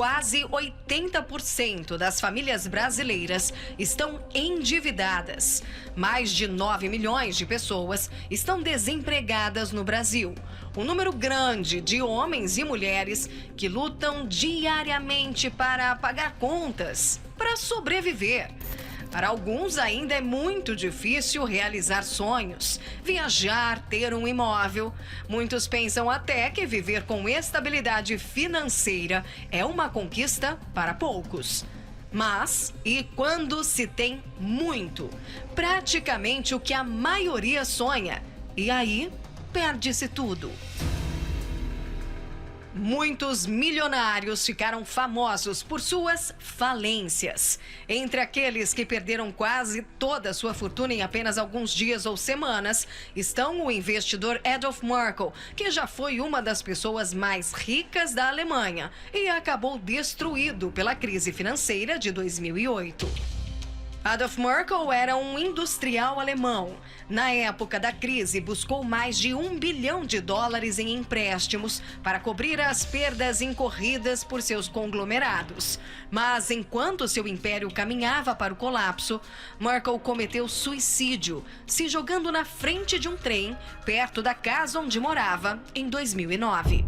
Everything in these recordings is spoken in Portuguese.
quase 80% das famílias brasileiras estão endividadas. Mais de 9 milhões de pessoas estão desempregadas no Brasil. Um número grande de homens e mulheres que lutam diariamente para pagar contas, para sobreviver. Para alguns ainda é muito difícil realizar sonhos, viajar, ter um imóvel. Muitos pensam até que viver com estabilidade financeira é uma conquista para poucos. Mas, e quando se tem muito? Praticamente o que a maioria sonha. E aí, perde-se tudo. Muitos milionários ficaram famosos por suas falências. Entre aqueles que perderam quase toda a sua fortuna em apenas alguns dias ou semanas, estão o investidor Adolf Merkel, que já foi uma das pessoas mais ricas da Alemanha e acabou destruído pela crise financeira de 2008. Adolf Merkel era um industrial alemão. Na época da crise, buscou mais de US$ 1 bilhão em empréstimos para cobrir as perdas incorridas por seus conglomerados. Mas enquanto seu império caminhava para o colapso, Merkel cometeu suicídio, se jogando na frente de um trem perto da casa onde morava em 2009.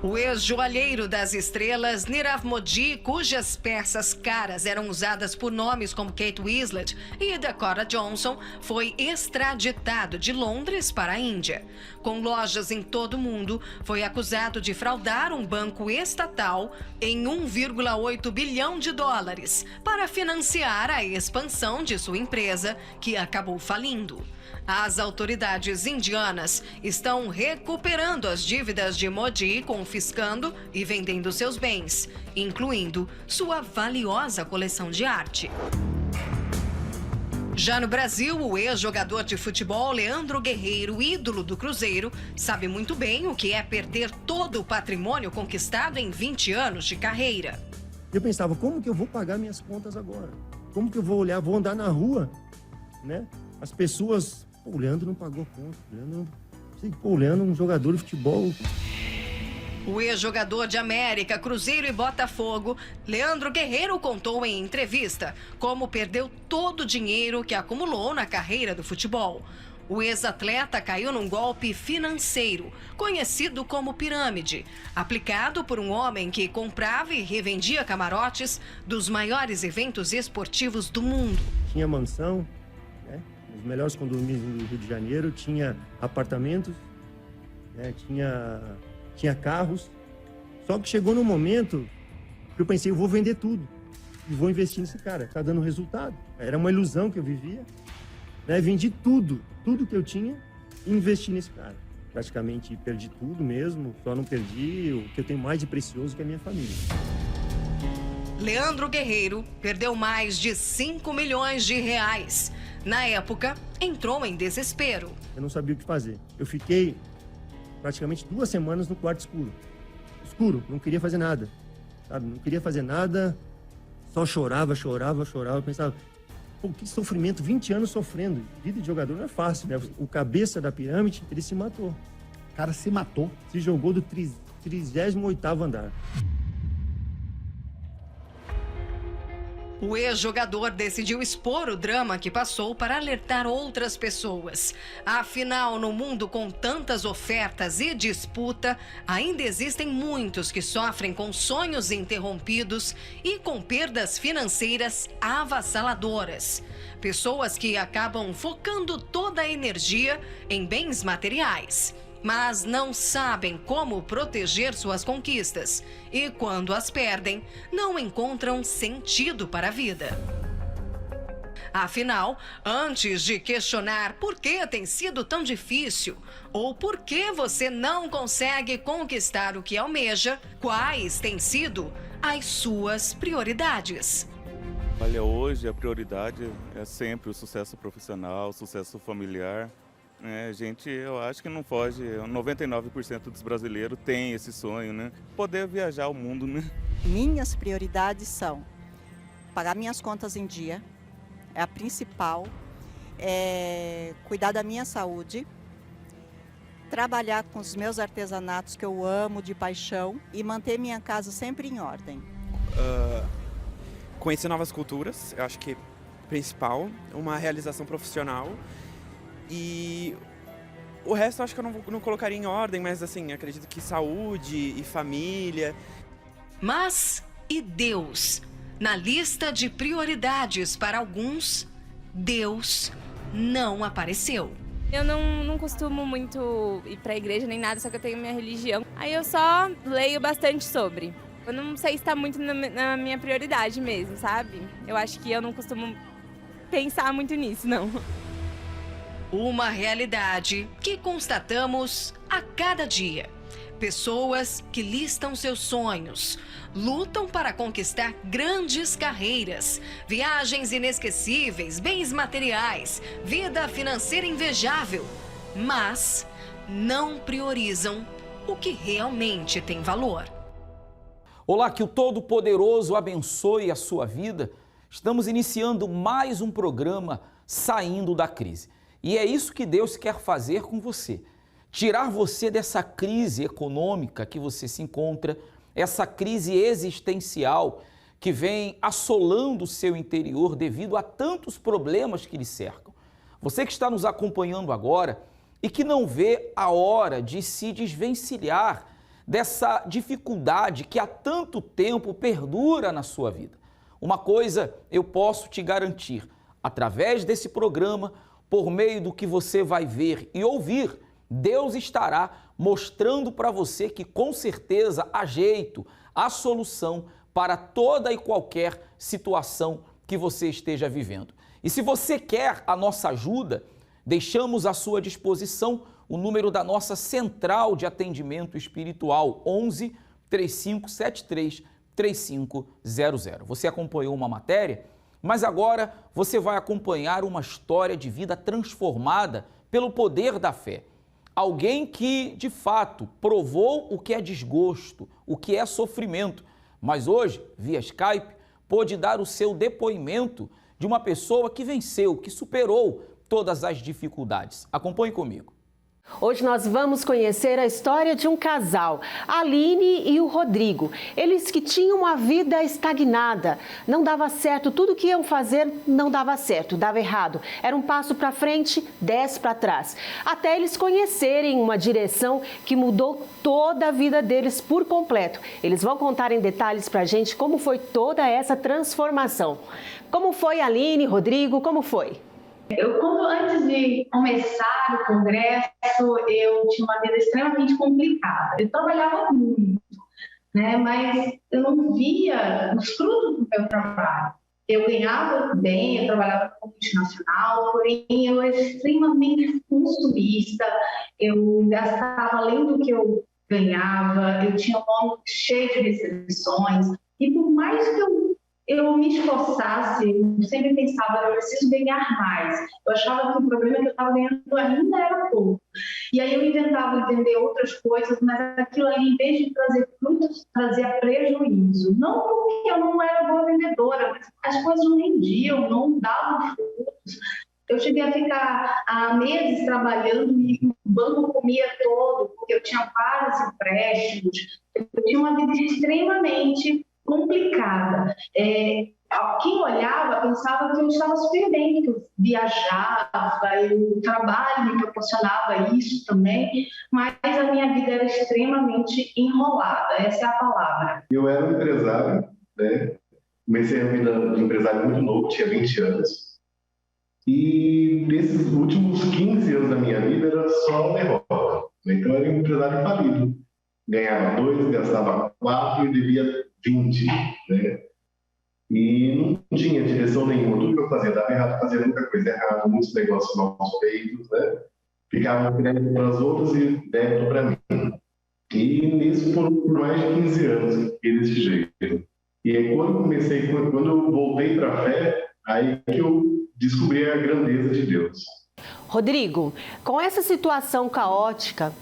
O ex-joalheiro das estrelas Nirav Modi, cujas peças caras eram usadas por nomes como Kate Winslet e Dakota Johnson, foi extraditado de Londres para a Índia. Com lojas em todo o mundo, foi acusado de fraudar um banco estatal em US$ 1,8 bilhão para financiar a expansão de sua empresa, que acabou falindo. As autoridades indianas estão recuperando as dívidas de Modi, confiscando e vendendo seus bens, incluindo sua valiosa coleção de arte. Já no Brasil, o ex-jogador de futebol Leandro Guerreiro, ídolo do Cruzeiro, sabe muito bem o que é perder todo o patrimônio conquistado em 20 anos de carreira. Eu pensava, como que eu vou pagar minhas contas agora? Como que eu vou olhar, vou andar na rua, né? As pessoas... Pô, o Leandro não pagou conta. O Leandro é um jogador de futebol. O ex-jogador de América, Cruzeiro e Botafogo, Leandro Guerreiro, contou em entrevista como perdeu todo o dinheiro que acumulou na carreira do futebol. O ex-atleta caiu num golpe financeiro, conhecido como pirâmide, aplicado por um homem que comprava e revendia camarotes dos maiores eventos esportivos do mundo. Tinha mansão, né? Os melhores condomínios do Rio de Janeiro, tinha apartamentos, né? Tinha carros. Só que chegou num momento que eu pensei, eu vou vender tudo e vou investir nesse cara. Tá dando resultado. Era uma ilusão que eu vivia, né? Vendi tudo que eu tinha e investi nesse cara. Praticamente perdi tudo mesmo, só não perdi o que eu tenho mais de precioso, que é a minha família. Leandro Guerreiro perdeu mais de R$ 5 milhões. Na época, entrou em desespero. Eu não sabia o que fazer. Eu fiquei praticamente 2 semanas no quarto escuro. Escuro, não queria fazer nada, sabe? Não queria fazer nada, só chorava. Eu pensava, pô, que sofrimento, 20 anos sofrendo. Vida de jogador não é fácil, né? O cabeça da pirâmide, ele se matou. O cara se matou. Se jogou do 38º andar. O ex-jogador decidiu expor o drama que passou para alertar outras pessoas. Afinal, no mundo com tantas ofertas e disputa, ainda existem muitos que sofrem com sonhos interrompidos e com perdas financeiras avassaladoras. Pessoas que acabam focando toda a energia em bens materiais, mas não sabem como proteger suas conquistas e, quando as perdem, não encontram sentido para a vida. Afinal, antes de questionar por que tem sido tão difícil ou por que você não consegue conquistar o que almeja, quais têm sido as suas prioridades? Olha, hoje a prioridade é sempre o sucesso profissional, o sucesso familiar. Gente, eu acho que não foge, 99% dos brasileiros tem esse sonho, né? Poder viajar o mundo, né? Minhas prioridades são pagar minhas contas em dia, é a principal, cuidar da minha saúde, trabalhar com os meus artesanatos que eu amo de paixão e manter minha casa sempre em ordem. Conhecer novas culturas, eu acho que é principal, uma realização profissional e o resto eu acho que eu não colocaria em ordem, mas assim, acredito que saúde e família. Mas e Deus? Na lista de prioridades para alguns, Deus não apareceu. Eu não costumo muito ir pra igreja nem nada, só que eu tenho minha religião. Aí eu só leio bastante sobre. Eu não sei se tá muito na minha prioridade mesmo, sabe? Eu acho que eu não costumo pensar muito nisso, não. Uma realidade que constatamos a cada dia. Pessoas que listam seus sonhos, lutam para conquistar grandes carreiras, viagens inesquecíveis, bens materiais, vida financeira invejável, mas não priorizam o que realmente tem valor. Olá, que o Todo-Poderoso abençoe a sua vida. Estamos iniciando mais um programa Saindo da Crise. E é isso que Deus quer fazer com você. Tirar você dessa crise econômica que você se encontra, essa crise existencial que vem assolando o seu interior devido a tantos problemas que lhe cercam. Você que está nos acompanhando agora e que não vê a hora de se desvencilhar dessa dificuldade que há tanto tempo perdura na sua vida. Uma coisa eu posso te garantir, através desse programa, por meio do que você vai ver e ouvir, Deus estará mostrando para você que com certeza há jeito, há solução para toda e qualquer situação que você esteja vivendo. E se você quer a nossa ajuda, deixamos à sua disposição o número da nossa central de atendimento espiritual, 11 3573 3500. Você acompanhou uma matéria, mas agora você vai acompanhar uma história de vida transformada pelo poder da fé. Alguém que, de fato, provou o que é desgosto, o que é sofrimento, mas hoje, via Skype, pôde dar o seu depoimento de uma pessoa que venceu, que superou todas as dificuldades. Acompanhe comigo. Hoje nós vamos conhecer a história de um casal, a Aline e o Rodrigo. Eles que tinham uma vida estagnada, não dava certo, tudo que iam fazer não dava certo, dava errado. Era um passo para frente, 10 para trás. Até eles conhecerem uma direção que mudou toda a vida deles por completo. Eles vão contar em detalhes para a gente como foi toda essa transformação. Como foi, Aline, Rodrigo, como foi? Antes de começar o congresso, eu tinha uma vida extremamente complicada. Eu trabalhava muito, né? Mas eu não via os frutos do meu trabalho. Eu ganhava bem, eu trabalhava com multinacional, porém eu era extremamente consumista, eu gastava além do que eu ganhava, eu tinha um ano cheio de restrições, e por mais que eu me esforçasse, eu sempre pensava, eu preciso ganhar mais. Eu achava que o problema que eu estava ganhando ainda era pouco. E aí eu inventava entender outras coisas, mas aquilo ali, em vez de trazer frutos, trazia prejuízo. Não porque eu não era boa vendedora, mas as coisas não rendiam, não davam frutos. Eu cheguei a ficar há meses trabalhando e o banco comia todo, porque eu tinha vários empréstimos. Eu tinha uma vida extremamente complicada. Quem olhava pensava que eu estava super bem, que eu viajava, o trabalho me proporcionava isso também, mas a minha vida era extremamente enrolada, essa é a palavra. Eu era um empresário, né? Comecei a vida de empresário muito novo, tinha 20 anos, e nesses últimos 15 anos da minha vida era só derrota. Então eu era um empresário falido, ganhava 2, gastava 4 e devia 20, né? E não tinha direção nenhuma. Tudo que eu fazia dava errado, fazia muita coisa errada, muitos negócios mal feitos, né? Ficava crédito para as outras e débito para mim. E nisso foram por mais de 15 anos, desse jeito. E aí quando eu voltei para a fé, aí que eu descobri a grandeza de Deus. Rodrigo, com essa situação caótica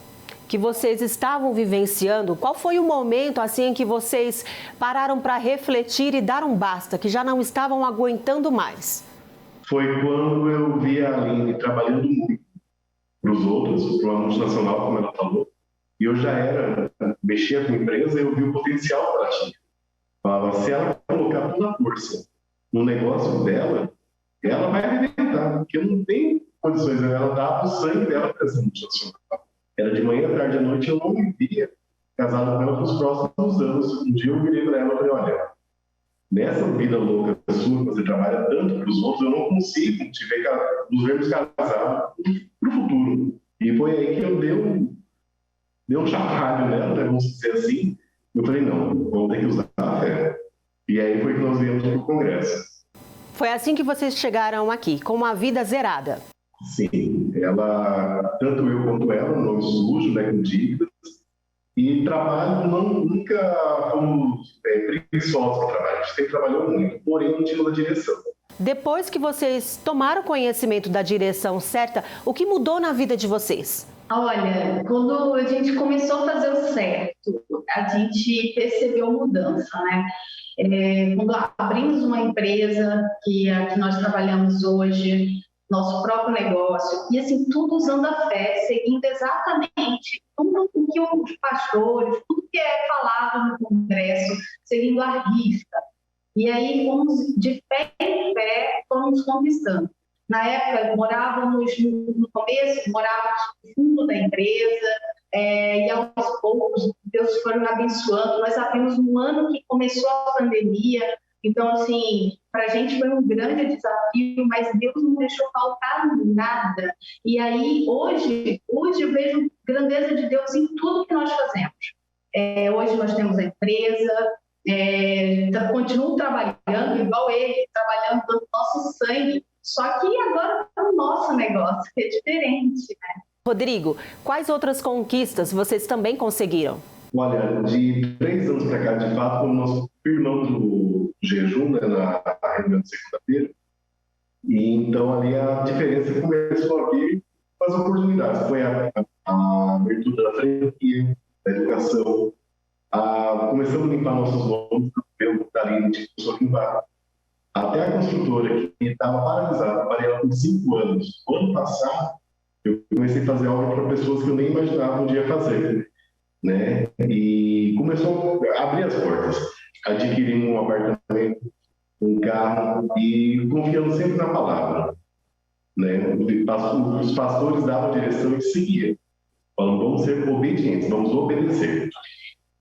que vocês estavam vivenciando, qual foi o momento assim em que vocês pararam para refletir e dar um basta, que já não estavam aguentando mais? Foi quando eu vi a Aline trabalhando muito para os outros, curso para uma multinacional, como ela falou, e eu já mexia com a empresa e eu vi o potencial que ela tinha. Falava, se ela colocar toda a força no negócio dela, ela vai arrebentar, porque não tem condições, ela dava o sangue dela para essa multinacional. Era de manhã, tarde, à noite, eu não me via casado com ela para os próximos anos. Um dia eu virei para ela e falei, olha, nessa vida louca sua, que você trabalha tanto para os outros, eu não consigo nos vermos casados para o futuro. E foi aí que eu dei um chacoalho nela, né, vamos dizer assim. Eu falei, não, vamos ter que usar a fé. E aí foi que nós viemos para o Congresso. Foi assim que vocês chegaram aqui, com uma vida zerada? Sim, tanto eu quanto ela, nome sujo, né, com dívidas, e trabalho, nunca fomos preguiçosos para trabalhar, a gente sempre trabalhou muito, porém não tínhamos a direção. Depois que vocês tomaram conhecimento da direção certa, o que mudou na vida de vocês? Olha, quando a gente começou a fazer o certo, a gente percebeu mudança, né? Quando abrimos uma empresa, que é a que nós trabalhamos hoje, nosso próprio negócio, e assim, tudo usando a fé, seguindo exatamente tudo o que os pastores, tudo que é falado no Congresso, seguindo a risca. E aí, fomos de fé em fé, fomos conquistando. Na época, no começo, morávamos no fundo da empresa, e aos poucos, Deus foi me abençoando. Nós abrimos um ano que começou a pandemia, então, assim, para a gente foi um grande desafio, mas Deus não deixou faltar nada. E aí, hoje eu vejo grandeza de Deus em tudo que nós fazemos. Hoje nós temos a empresa, continuo trabalhando, igual ele, trabalhando dando nosso sangue, só que agora é o nosso negócio, que é diferente, né? Rodrigo, quais outras conquistas vocês também conseguiram? Olha, de 3 anos para cá, de fato, quando nós firmamos o jejum, né, na reunião de segunda-feira, e então ali a diferença começou a vir com as oportunidades. Foi a abertura da franquia, da educação, começamos a limpar nossos nomes, eu dali a gente começou a limpar. Até a construtora, que estava paralisada, parei ela por 5 anos. No ano passado, eu comecei a fazer obra para pessoas que eu nem imaginava um dia fazer, né? E começou a abrir as portas. Adquirimos um apartamento, um carro, e confiando sempre na palavra, né? Os pastores davam direção e seguiam. Falando, vamos ser obedientes, vamos obedecer.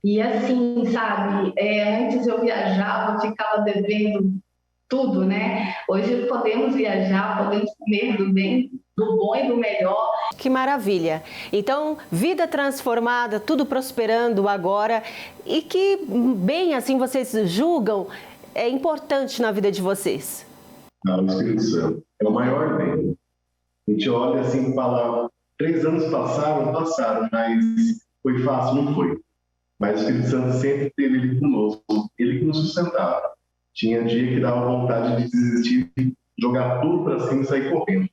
E assim, sabe, antes eu viajava, ficava devendo tudo, né? Hoje podemos viajar, podemos comer do bem, do bom e do melhor. Que maravilha! Então, vida transformada, tudo prosperando agora, e que bem assim vocês julgam é importante na vida de vocês. O Espírito Santo é o maior bem. A gente olha assim e fala, 3 anos passaram, mas foi fácil? Não foi. Mas o Espírito Santo sempre esteve ali conosco, ele que nos sustentava. Tinha dia que dava vontade de desistir, jogar tudo para cima e sair correndo.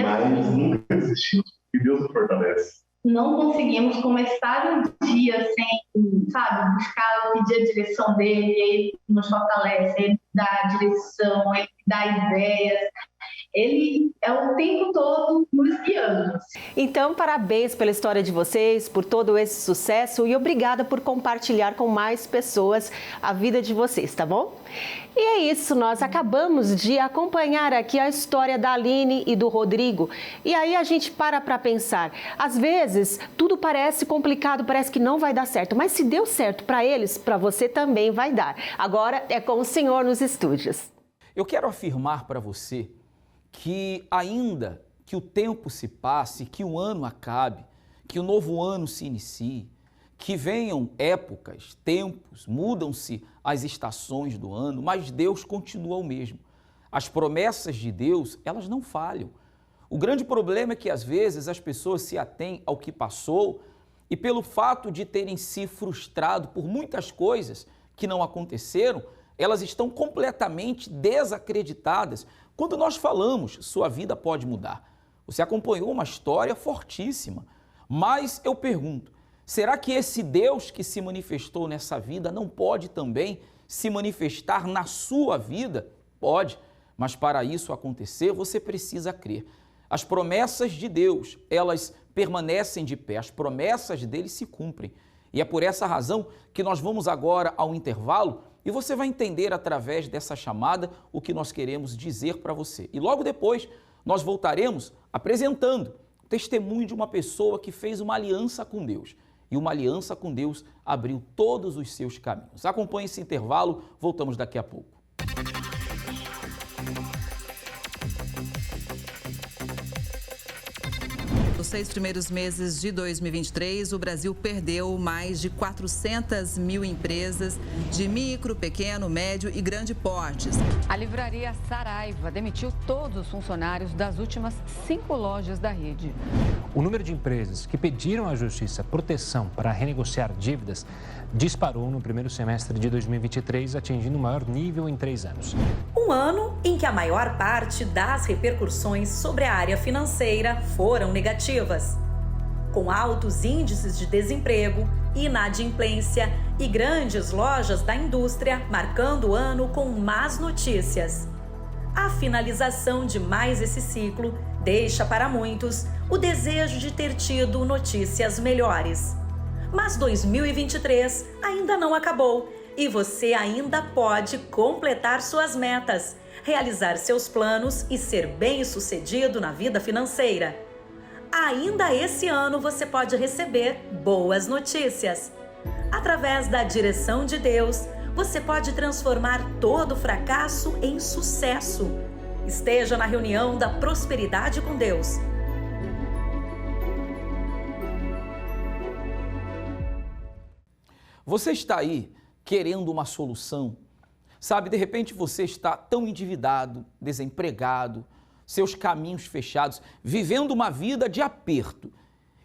Mas nunca desistimos, porque Deus nos fortalece. Não conseguimos começar um dia sem, sabe, buscar, pedir a direção dele, ele nos fortalece, ele dá a direção, ele dá ideias. Ele é o tempo todo nos guiando. Então, parabéns pela história de vocês, por todo esse sucesso e obrigada por compartilhar com mais pessoas a vida de vocês, tá bom? E é isso, nós acabamos de acompanhar aqui a história da Aline e do Rodrigo. E aí a gente para pensar, às vezes tudo parece complicado, parece que não vai dar certo, mas se deu certo para eles, para você também vai dar. Agora é com o Senhor nos estúdios. Eu quero afirmar para você que ainda que o tempo se passe, que o ano acabe, que o novo ano se inicie, que venham épocas, tempos, mudam-se as estações do ano, mas Deus continua o mesmo. As promessas de Deus, elas não falham. O grande problema é que às vezes as pessoas se atêm ao que passou e pelo fato de terem se frustrado por muitas coisas que não aconteceram, elas estão completamente desacreditadas. Quando nós falamos, sua vida pode mudar. Você acompanhou uma história fortíssima, mas eu pergunto, será que esse Deus que se manifestou nessa vida não pode também se manifestar na sua vida? Pode, mas para isso acontecer, você precisa crer. As promessas de Deus, elas permanecem de pé, as promessas dele se cumprem. E é por essa razão que nós vamos agora ao intervalo e você vai entender através dessa chamada o que nós queremos dizer para você. E logo depois nós voltaremos apresentando o testemunho de uma pessoa que fez uma aliança com Deus. E uma aliança com Deus abriu todos os seus caminhos. Acompanhe esse intervalo, voltamos daqui a pouco. Nos 6 primeiros meses de 2023, o Brasil perdeu mais de 400 mil empresas de micro, pequeno, médio e grande portes. A livraria Saraiva demitiu todos os funcionários das últimas 5 lojas da rede. O número de empresas que pediram à Justiça proteção para renegociar dívidas disparou no primeiro semestre de 2023, atingindo o maior nível em 3 anos. Um ano em que a maior parte das repercussões sobre a área financeira foram negativas. Com altos índices de desemprego, inadimplência e grandes lojas da indústria marcando o ano com más notícias. A finalização de mais esse ciclo deixa para muitos o desejo de ter tido notícias melhores. Mas 2023 ainda não acabou e você ainda pode completar suas metas, realizar seus planos e ser bem-sucedido na vida financeira. Ainda esse ano você pode receber boas notícias. Através da direção de Deus, você pode transformar todo fracasso em sucesso. Esteja na reunião da Prosperidade com Deus. Você está aí querendo uma solução? Sabe, de repente você está tão endividado, desempregado, seus caminhos fechados, vivendo uma vida de aperto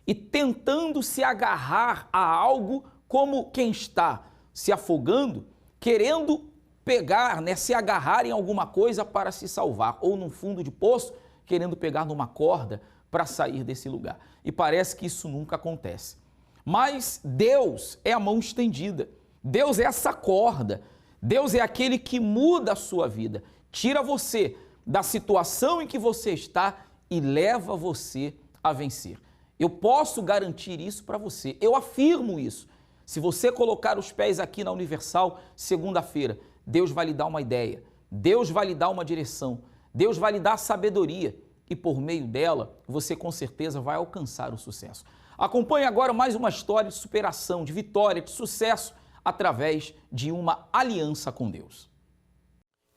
e tentando se agarrar a algo como quem está se afogando, querendo pegar, se agarrar em alguma coisa para se salvar, ou num fundo de poço, querendo pegar numa corda para sair desse lugar. E parece que isso nunca acontece. Mas Deus é a mão estendida, Deus é essa corda, Deus é aquele que muda a sua vida, tira você da situação em que você está e leva você a vencer. Eu posso garantir isso para você, eu afirmo isso. Se você colocar os pés aqui na Universal, segunda-feira, Deus vai lhe dar uma ideia, Deus vai lhe dar uma direção, Deus vai lhe dar sabedoria e por meio dela você com certeza vai alcançar o sucesso. Acompanhe agora mais uma história de superação, de vitória, de sucesso, através de uma aliança com Deus.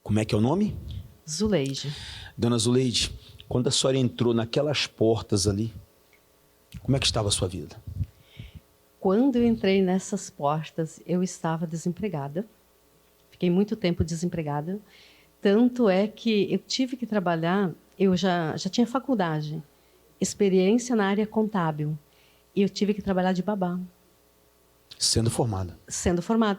Como é que é o nome? Zuleide. Dona Zuleide, quando a senhora entrou naquelas portas ali, como é que estava a sua vida? Quando eu entrei nessas portas, eu estava desempregada. Fiquei muito tempo desempregada. Tanto é que eu tive que trabalhar, eu já tinha faculdade, experiência na área contábil. E eu tive que trabalhar de babá. Sendo formada? Sendo formada.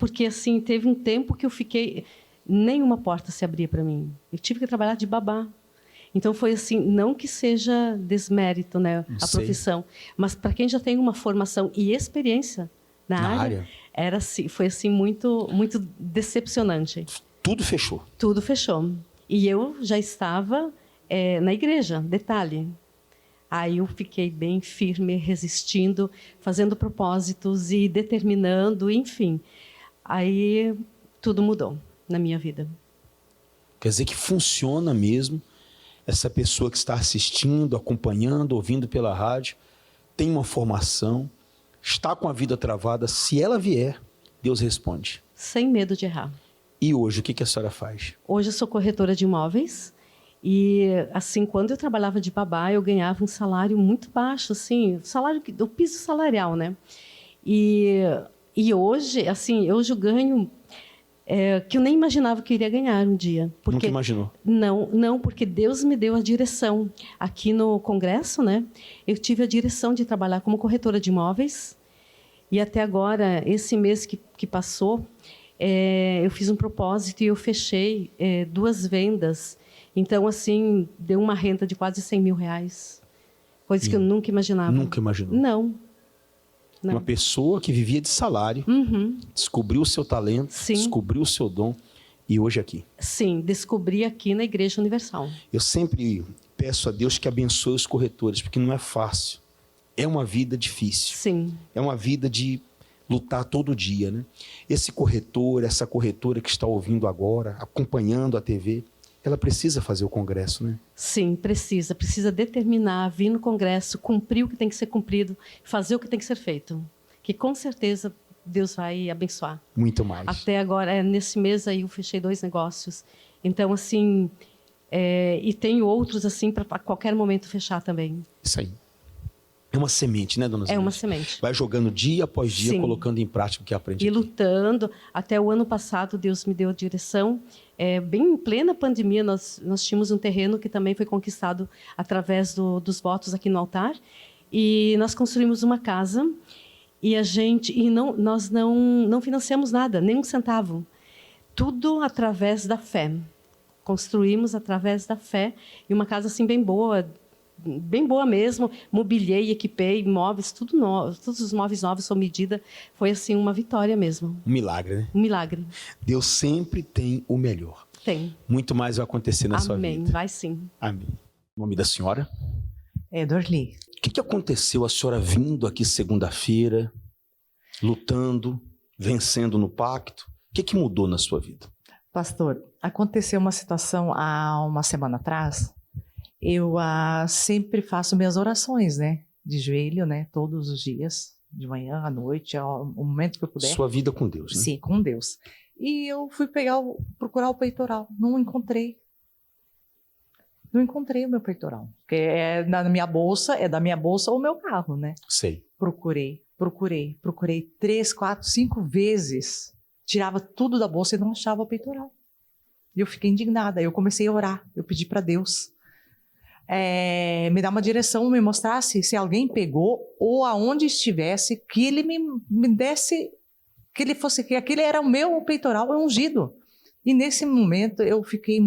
Porque, assim, teve um tempo que eu fiquei... Nenhuma porta se abria para mim. Eu tive que trabalhar de babá. Então, foi assim, não que seja desmérito, né, a profissão, mas para quem já tem uma formação e experiência na área, foi assim, muito, muito decepcionante. Tudo fechou? Tudo fechou. E eu já estava na igreja, detalhe. Aí eu fiquei bem firme, resistindo, fazendo propósitos e determinando, enfim. Aí tudo mudou na minha vida. Quer dizer que funciona mesmo. Essa pessoa que está assistindo, acompanhando, ouvindo pela rádio, tem uma formação, está com a vida travada. Se ela vier, Deus responde. Sem medo de errar. E hoje, o que a senhora faz? Hoje eu sou corretora de imóveis. E, assim, quando eu trabalhava de babá, eu ganhava um salário muito baixo, assim, o piso salarial, né? E hoje, assim, hoje eu ganho que eu nem imaginava que eu iria ganhar um dia. Porque, nunca imaginou? Não, porque Deus me deu a direção. Aqui no Congresso, né? Eu tive a direção de trabalhar como corretora de imóveis. E até agora, esse mês que passou, eu fiz um propósito e eu fechei 2 vendas. Então, assim, deu uma renda de quase 100 mil reais. Coisa que eu nunca imaginava. Nunca imaginou? Não. Uma pessoa que vivia de salário, descobriu o seu talento, descobriu o seu dom e hoje aqui. Sim, descobri aqui na Igreja Universal. Eu sempre peço a Deus que abençoe os corretores, porque não é fácil. É uma vida difícil. Sim. É uma vida de lutar todo dia, né? Esse corretor, essa corretora que está ouvindo agora, acompanhando a TV, ela precisa fazer o congresso, né? Sim, precisa. Precisa determinar, vir no congresso, cumprir o que tem que ser cumprido, fazer o que tem que ser feito. Que com certeza Deus vai abençoar. Muito mais. Até agora, nesse mês aí eu fechei 2 negócios. Então, assim, e tenho outros assim para a qualquer momento fechar também. Isso aí. É uma semente, né, dona Zé? É uma semente. Vai jogando dia após dia, Sim. colocando em prática o que aprende E aqui. lutando. Até o ano passado, Deus me deu a direção. Bem em plena pandemia, nós tínhamos um terreno que também foi conquistado através dos votos aqui no altar. E nós construímos uma casa e nós não financiamos nada, nem um centavo. Tudo através da fé. Construímos através da fé. E uma casa assim bem boa mesmo, mobiliei, equipei, móveis, tudo novo, todos os móveis novos sob medida. Foi assim uma vitória mesmo. Um milagre, né? Um milagre. Deus sempre tem o melhor. Tem. Muito mais vai acontecer na sua vida. Amém, vai sim. Amém. O nome da senhora? É Dorli. O que aconteceu a senhora vindo aqui segunda-feira, lutando, vencendo no pacto? O que mudou na sua vida? Pastor, aconteceu uma situação há uma semana atrás. Eu sempre faço minhas orações, né? De joelho, né? Todos os dias, de manhã, à noite, ao momento que eu puder. Sua vida com Deus, né? Sim, com Deus. E eu fui procurar o peitoral. Não encontrei. Não encontrei o meu peitoral. Porque é da minha bolsa ou o meu carro, né? Sei. Procurei 3, 4, 5 vezes. Tirava tudo da bolsa e não achava o peitoral. E eu fiquei indignada. Eu comecei a orar. Eu pedi para Deus me dar uma direção, me mostrasse se alguém pegou ou aonde estivesse, que ele me desse, que aquele era o meu peitoral ungido. E nesse momento eu fiquei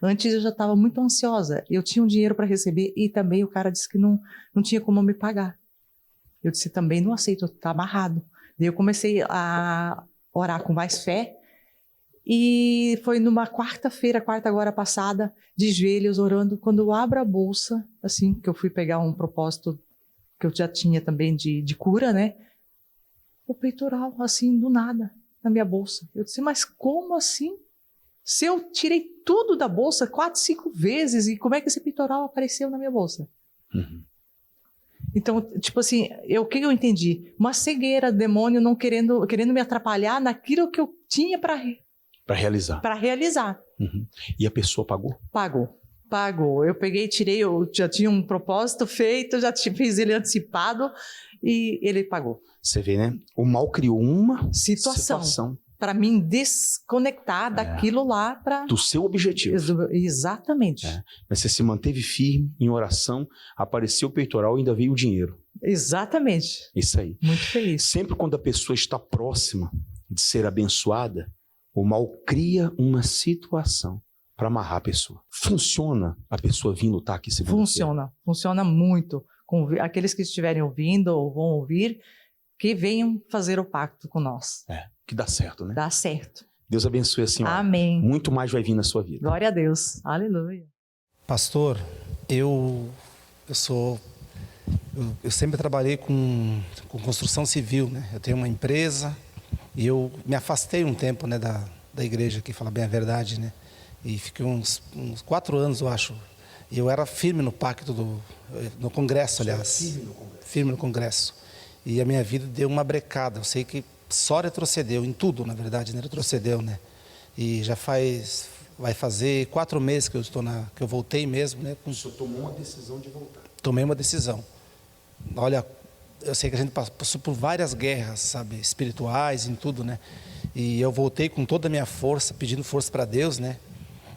antes eu já estava muito ansiosa. Eu tinha um dinheiro para receber e também o cara disse que não tinha como me pagar. Eu disse também não aceito, está amarrado. Daí eu comecei a orar com mais fé. E foi numa quarta agora passada, de joelhos, orando, quando eu abro a bolsa, assim, que eu fui pegar um propósito que eu já tinha também de cura, né? O peitoral, assim, do nada, na minha bolsa. Eu disse, mas como assim? Se eu tirei tudo da bolsa 4, 5 vezes, e como é que esse peitoral apareceu na minha bolsa? Uhum. Então, tipo assim, o que eu entendi? Uma cegueira, demônio não querendo me atrapalhar naquilo que eu tinha para realizar. Uhum. E a pessoa pagou? Pagou. Eu tirei, eu já tinha um propósito feito, já fiz ele antecipado e ele pagou. Você vê, né? O mal criou uma situação para mim desconectar daquilo lá para do seu objetivo. Exatamente. Mas você se manteve firme em oração, apareceu o peitoral e ainda veio o dinheiro. Exatamente. Isso aí. Muito feliz. Sempre quando a pessoa está próxima de ser abençoada, o mal cria uma situação para amarrar a pessoa. Funciona a pessoa vir lutar aqui segunda-feira? Funciona muito. Aqueles que estiverem ouvindo ou vão ouvir, que venham fazer o pacto com nós. Que dá certo, né? Dá certo. Deus abençoe a senhora. Amém. Muito mais vai vir na sua vida. Glória a Deus. Aleluia. Pastor, eu sempre trabalhei com construção civil, né? Eu tenho uma empresa e eu me afastei um tempo, né, da igreja, que fala bem a verdade, né? E fiquei uns 4 anos, eu acho. E eu era firme no pacto no congresso, aliás. Firme no congresso. E a minha vida deu uma brecada. Eu sei que só retrocedeu em tudo, na verdade, né? Retrocedeu, né? E já vai fazer 4 meses que eu voltei mesmo, né? O senhor tomou uma decisão de voltar? Tomei uma decisão. Olha, eu sei que a gente passou por várias guerras, sabe, espirituais, em tudo, né? E eu voltei com toda a minha força, pedindo força para Deus, né?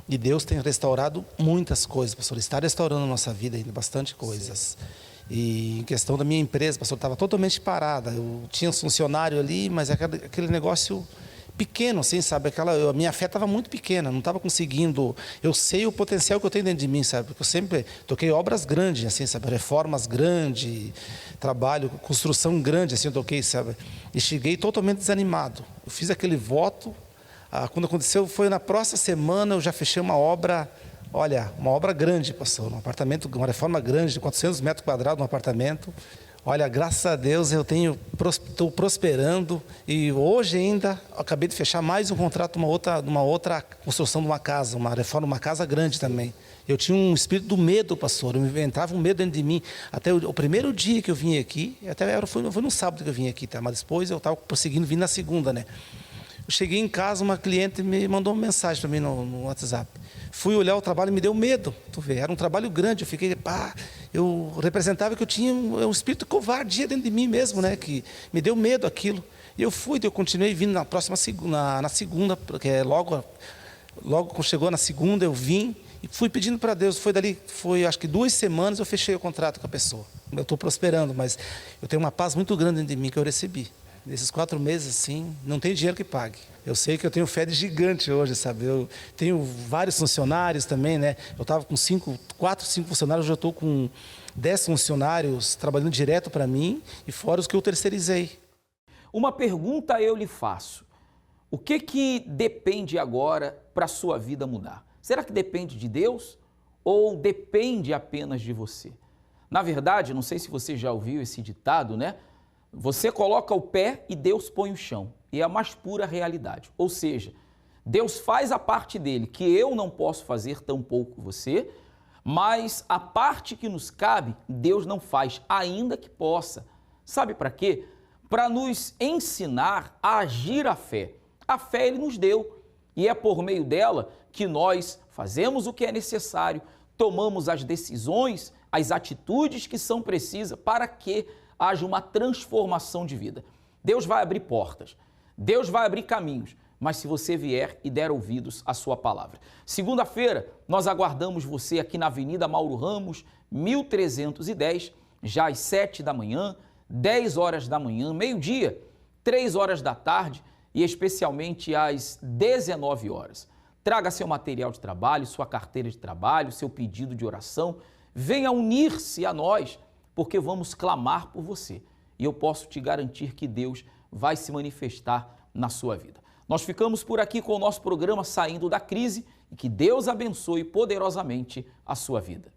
E Deus tem restaurado muitas coisas, pastor. Está restaurando a nossa vida ainda, bastante coisas. Sim. E em questão da minha empresa, pastor, estava totalmente parada. Eu tinha um funcionário ali, mas aquele negócio pequeno, assim, sabe? A minha fé estava muito pequena, não estava conseguindo. Eu sei o potencial que eu tenho dentro de mim, sabe? Porque eu sempre toquei obras grandes, assim, sabe? Reformas grandes, trabalho, construção grande, assim, eu toquei, sabe? E cheguei totalmente desanimado. Eu fiz aquele voto. Quando aconteceu, foi na próxima semana, eu já fechei uma obra Olha, uma obra grande, pastor, um apartamento, uma reforma grande, de 400 metros quadrados, um apartamento. Olha, graças a Deus eu estou prosperando e hoje ainda acabei de fechar mais um contrato, uma outra construção de uma casa, uma reforma, uma casa grande também. Eu tinha um espírito do medo, pastor, entrava um medo dentro de mim. Até o primeiro dia que eu vim aqui, foi no sábado que eu vim aqui, tá? Mas depois eu estava prosseguindo, vim na segunda, né? Eu cheguei em casa, uma cliente me mandou uma mensagem para mim no WhatsApp. Fui olhar o trabalho e me deu medo. Tu vê, era um trabalho grande. Eu fiquei, eu representava que eu tinha um espírito de covardia dentro de mim mesmo, né? Que me deu medo aquilo. E eu continuei vindo na segunda, porque logo quando chegou na segunda eu vim e fui pedindo para Deus. Foi acho que 2 semanas eu fechei o contrato com a pessoa. Eu estou prosperando, mas eu tenho uma paz muito grande dentro de mim que eu recebi. Nesses 4 meses, assim, não tem dinheiro que pague. Eu sei que eu tenho fé de gigante hoje, sabe? Eu tenho vários funcionários também, né? Eu estava com 4, 5 funcionários, hoje eu estou com 10 funcionários trabalhando direto para mim e fora os que eu terceirizei. Uma pergunta eu lhe faço. O que depende agora para a sua vida mudar? Será que depende de Deus ou depende apenas de você? Na verdade, não sei se você já ouviu esse ditado, né? Você coloca o pé e Deus põe o chão. E é a mais pura realidade. Ou seja, Deus faz a parte dele, que eu não posso fazer, tampouco você, mas a parte que nos cabe, Deus não faz, ainda que possa. Sabe para quê? Para nos ensinar a agir a fé. A fé ele nos deu e é por meio dela que nós fazemos o que é necessário, tomamos as decisões, as atitudes que são precisas para que haja uma transformação de vida. Deus vai abrir portas, Deus vai abrir caminhos, mas se você vier e der ouvidos à sua palavra. Segunda-feira, nós aguardamos você aqui na Avenida Mauro Ramos, 1310, já às 7 da manhã, 10 horas da manhã, meio-dia, 3 horas da tarde e especialmente às 19 horas. Traga seu material de trabalho, sua carteira de trabalho, seu pedido de oração, venha unir-se a nós, porque vamos clamar por você. E eu posso te garantir que Deus vai se manifestar na sua vida. Nós ficamos por aqui com o nosso programa Saindo da Crise e que Deus abençoe poderosamente a sua vida.